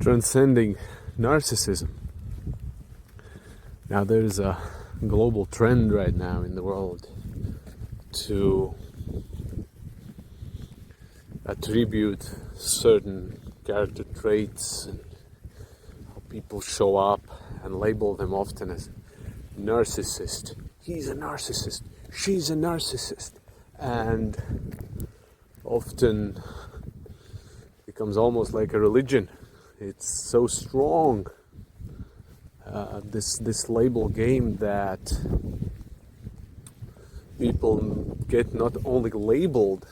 transcending narcissism. Now there's a global trend right now in the world to attribute certain character traits and how people show up and label them often as narcissist. He's a narcissist, she's a narcissist, and often becomes almost like a religion. It's so strong, this label game, that people get not only labeled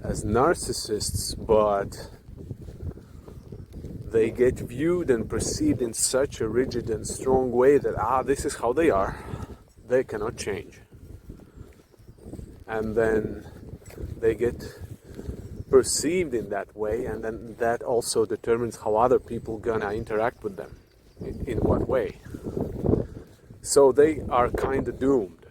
as narcissists, but they get viewed and perceived in such a rigid and strong way that this is how they are, they cannot change. And then they get perceived in that way, and then that also determines how other people gonna interact with them, in what way. So they are kind of doomed.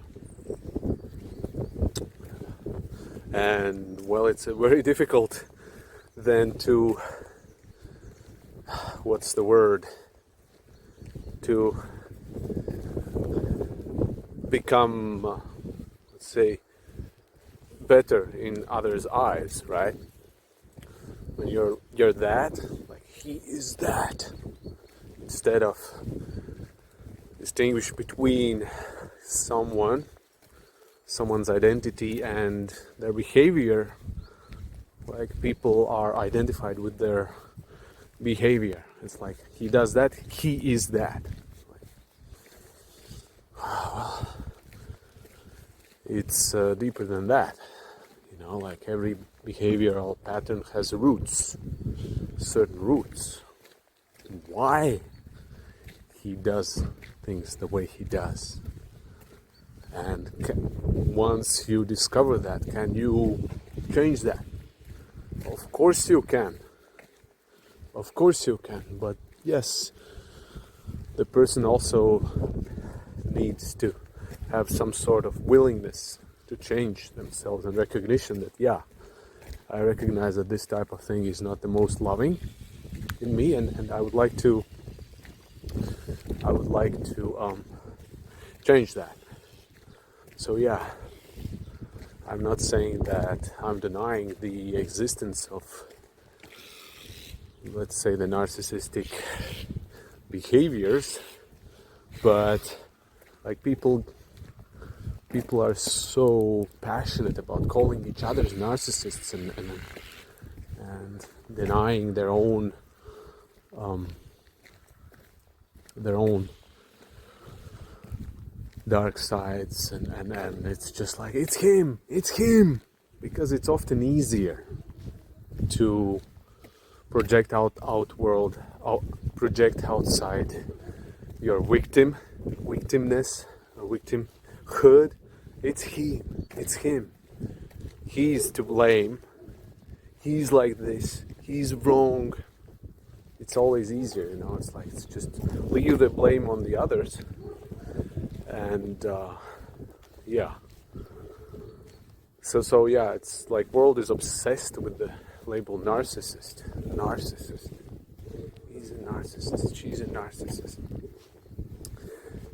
And well, it's very difficult then to, what's the word, to become, let's say, better in others' eyes, right? When you're that, like he is that, instead of distinguish between someone's identity and their behavior, like people are identified with their behavior. It's like he does that, he is that. Well, it's deeper than that. You know, like every behavioral pattern has roots, certain roots. Why he does things the way he does. And once you discover that, can you change that? Of course you can. Of course you can. But yes, the person also needs to have some sort of willingness to change themselves and recognition that, yeah, I recognize that this type of thing is not the most loving in me, and I would like to change that. So yeah, I'm not saying that I'm denying the existence of, let's say, the narcissistic behaviors, but like people are so passionate about calling each other narcissists and denying their own dark sides, and it's just like it's him, because it's often easier to project project outside your victimness or victimhood. It's him, he's to blame, he's like this, he's wrong. It's always easier, you know, it's just leave the blame on the others. And yeah, so yeah, it's like world is obsessed with the label narcissist. He's a narcissist, she's a narcissist,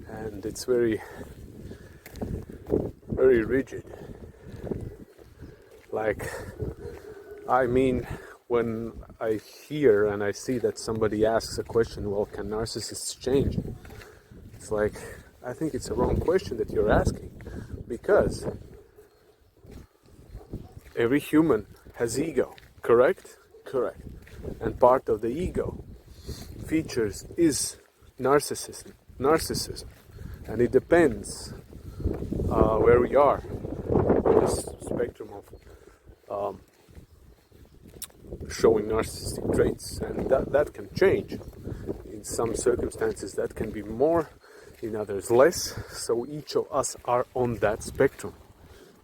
and it's very, very rigid. Like, I mean, when I hear and I see that somebody asks a question, well, can narcissists change? It's like, I think it's a wrong question that you're asking, because every human has ego, correct? Correct. And part of the ego features is narcissism. And it depends where we are on this spectrum of showing narcissistic traits, and that can change. In some circumstances that can be more, in others less, so each of us are on that spectrum.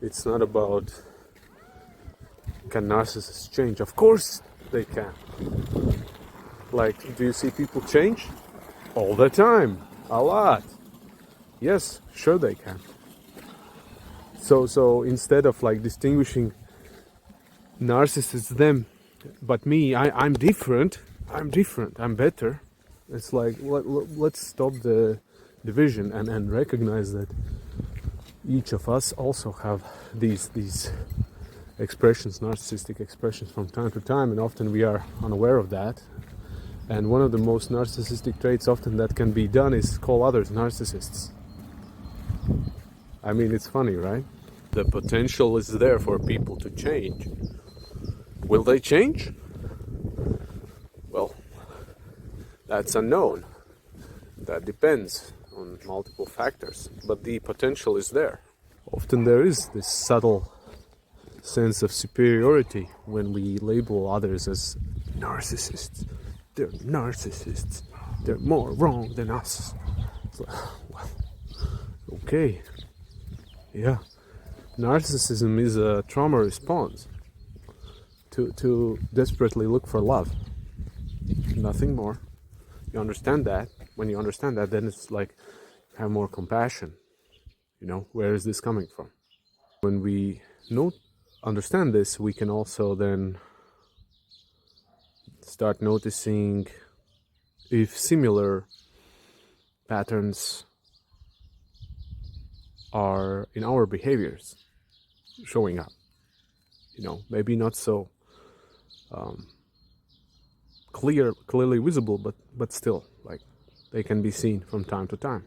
It's not about can narcissists change. Of course they can. Like, do you see people change? All the time, a lot. Yes, sure they can. So instead of like distinguishing narcissists them, but me, I'm different, I'm different, I'm better. It's like, let's stop the division and recognize that each of us also have these expressions, narcissistic expressions from time to time, and often we are unaware of that. And one of the most narcissistic traits often that can be done is call others narcissists. I mean, it's funny, right? The potential is there for people to change. Will they change? Well, that's unknown. That depends on multiple factors, but the potential is there. Often there is this subtle sense of superiority when we label others as narcissists. They're narcissists. They're more wrong than us. It's like, well, okay. Yeah. Narcissism is a trauma response to desperately look for love. Nothing more. You understand that. When you understand that, then it's like have more compassion. You know, where is this coming from? When we understand this, we can also then start noticing if similar patterns are in our behaviors showing up. You know, maybe not so clearly visible, but still, like, they can be seen from time to time.